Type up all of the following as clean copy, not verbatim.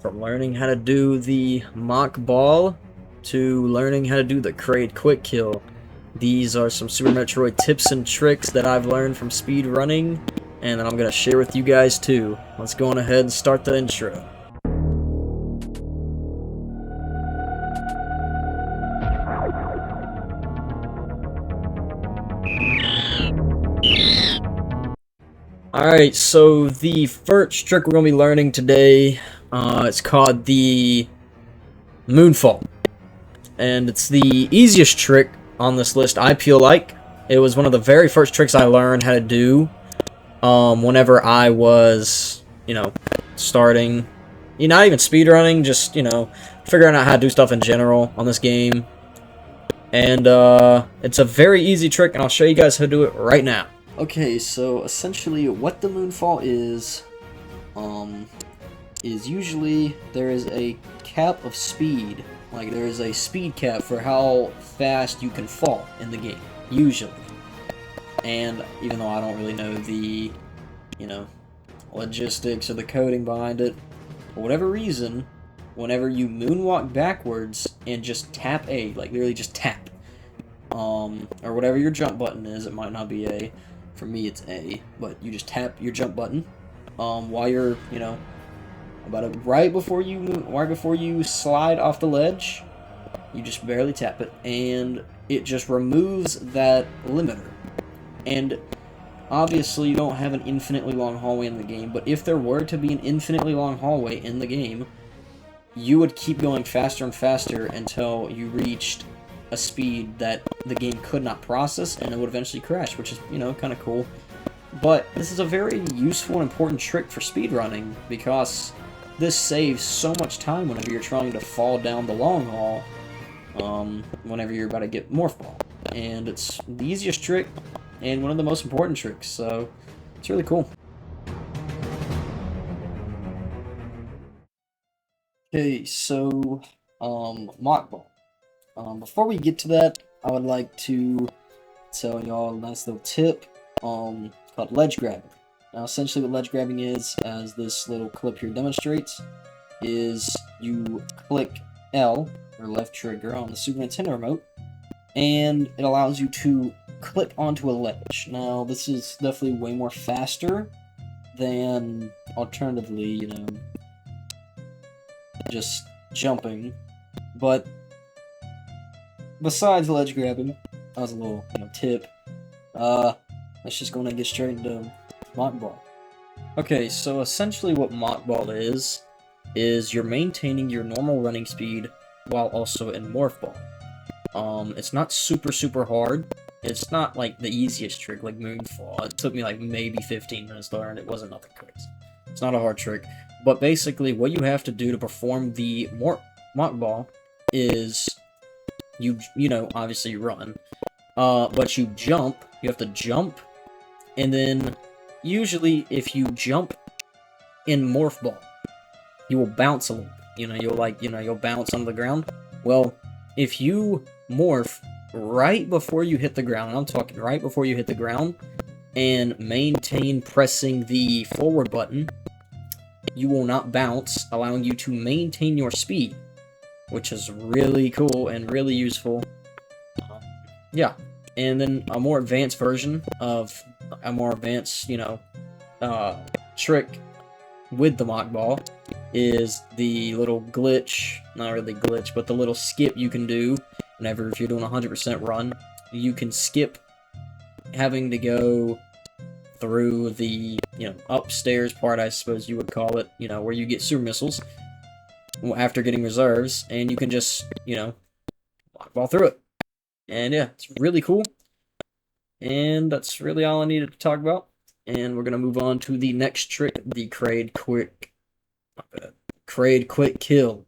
From learning how to do the mock ball to learning how to do the Kraid quick kill. These are some Super Metroid tips and tricks that I've learned from speed running, and that I'm going to share with you guys too. Let's go on ahead and start the intro. Alright, so the first trick we're going to be learning today, it's called the Moonfall. And it's the easiest trick on this list, I feel like. It was one of the very first tricks I learned how to do whenever I was, starting, not even speedrunning, just, figuring out how to do stuff in general on this game. And it's a very easy trick, and I'll show you guys how to do it right now. Okay, so essentially what the Moonfall is usually there is a cap of speed. Like, there is a speed cap for how fast you can fall in the game, usually. And even though I don't really know the, logistics or the coding behind it, for whatever reason, whenever you moonwalk backwards and just tap A, like literally just tap, or whatever your jump button is, it might not be A. For me, it's A, but you just tap your jump button while you're, right before you slide off the ledge. You just barely tap it, and it just removes that limiter. And obviously, you don't have an infinitely long hallway in the game, but if there were to be an infinitely long hallway in the game, you would keep going faster and faster until you reached a speed that the game could not process, and it would eventually crash, which is, kind of cool. But this is a very useful and important trick for speedrunning, because this saves so much time whenever you're trying to fall down the long haul, whenever you're about to get Morph Ball. And it's the easiest trick, and one of the most important tricks, so it's really cool. Okay, so, Mock Ball. Before we get to that, I would like to tell y'all a nice little tip called ledge grabbing. Now, essentially what ledge grabbing is, as this little clip here demonstrates, is you click L, or left trigger, on the Super Nintendo remote, and it allows you to clip onto a ledge. Now, this is definitely way more faster than, alternatively, just jumping, but besides ledge grabbing, that was a little, tip. Let's just go and get straight into Mock Ball. Okay, so essentially what Mock Ball is you're maintaining your normal running speed while also in Morph Ball. It's not super hard. It's not like the easiest trick like Moonfall. It took me like maybe 15 minutes to learn. It wasn't nothing crazy. It's not a hard trick. But basically, what you have to do to perform the Mock Ball is you obviously you run, but you jump. You have to jump, and then usually if you jump in Morph Ball, you will bounce a little bit. You'll bounce on the ground. Well, if you morph right before you hit the ground, and I'm talking right before you hit the ground, and maintain pressing the forward button, you will not bounce, allowing you to maintain your speed, which is really cool and really useful. Yeah, and then a more advanced version of a more advanced, trick with the Mock Ball is the little glitch, not really glitch, but the little skip you can do whenever if you're doing 100% run. You can skip having to go through the, upstairs part, I suppose you would call it, where you get super missiles after getting reserves, and you can just, Mock Ball through it. And yeah, it's really cool. And that's really all I needed to talk about. And we're going to move on to the next trick, the Kraid quick kill.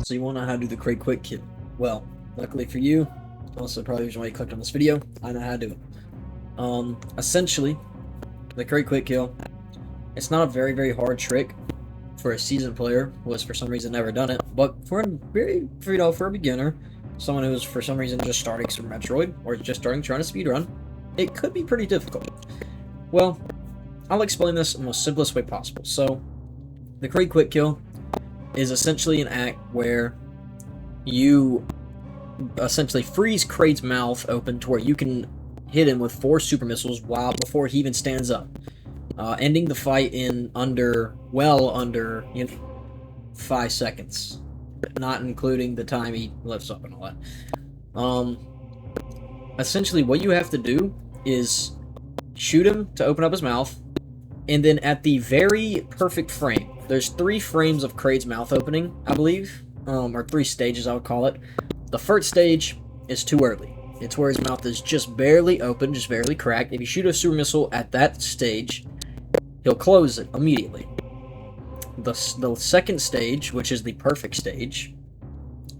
So you want to know how to do the Kraid quick kill. Well, luckily for you, also probably the reason why you clicked on this video, I know how to do it. Essentially, the Kraid quick kill, it's not a very hard trick for a seasoned player who has for some reason never done it, but for a beginner, someone who's for some reason just starting Super Metroid or just starting trying to speedrun, it could be pretty difficult. Well, I'll explain this in the most simplest way possible. So, the Kraid quick kill is essentially an act where you essentially freeze Kraid's mouth open to where you can hit him with 4 super missiles before he even stands up, ending the fight in well under 5 seconds, not including the time he lifts up and all that. Essentially, what you have to do is shoot him to open up his mouth, and then at the very perfect frame, there's 3 frames of Kraid's mouth opening, I believe, or 3 stages I would call it. The first stage is too early. It's where his mouth is just barely open, just barely cracked. If you shoot a super missile at that stage, he'll close it immediately. The second stage, which is the perfect stage,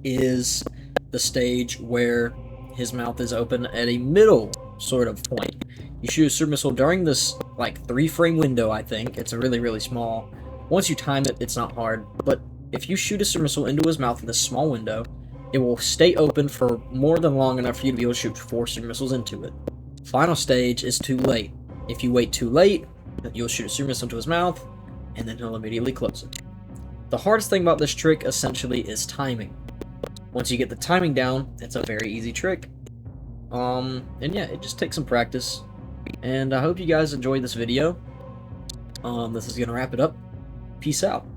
is the stage where his mouth is open at a middle sort of point. You shoot a super missile during this, like, 3-frame window, I think. It's a really, really small. Once you time it, it's not hard. But if you shoot a super missile into his mouth in this small window, it will stay open for more than long enough for you to be able to shoot 4 super missiles into it. Final stage is too late. If you wait too late, you'll shoot a super missile into his mouth, and then he'll immediately close it. The hardest thing about this trick, essentially, is timing. Once you get the timing down, it's a very easy trick. And yeah, it just takes some practice. And I hope you guys enjoyed this video. This is gonna wrap it up. Peace out.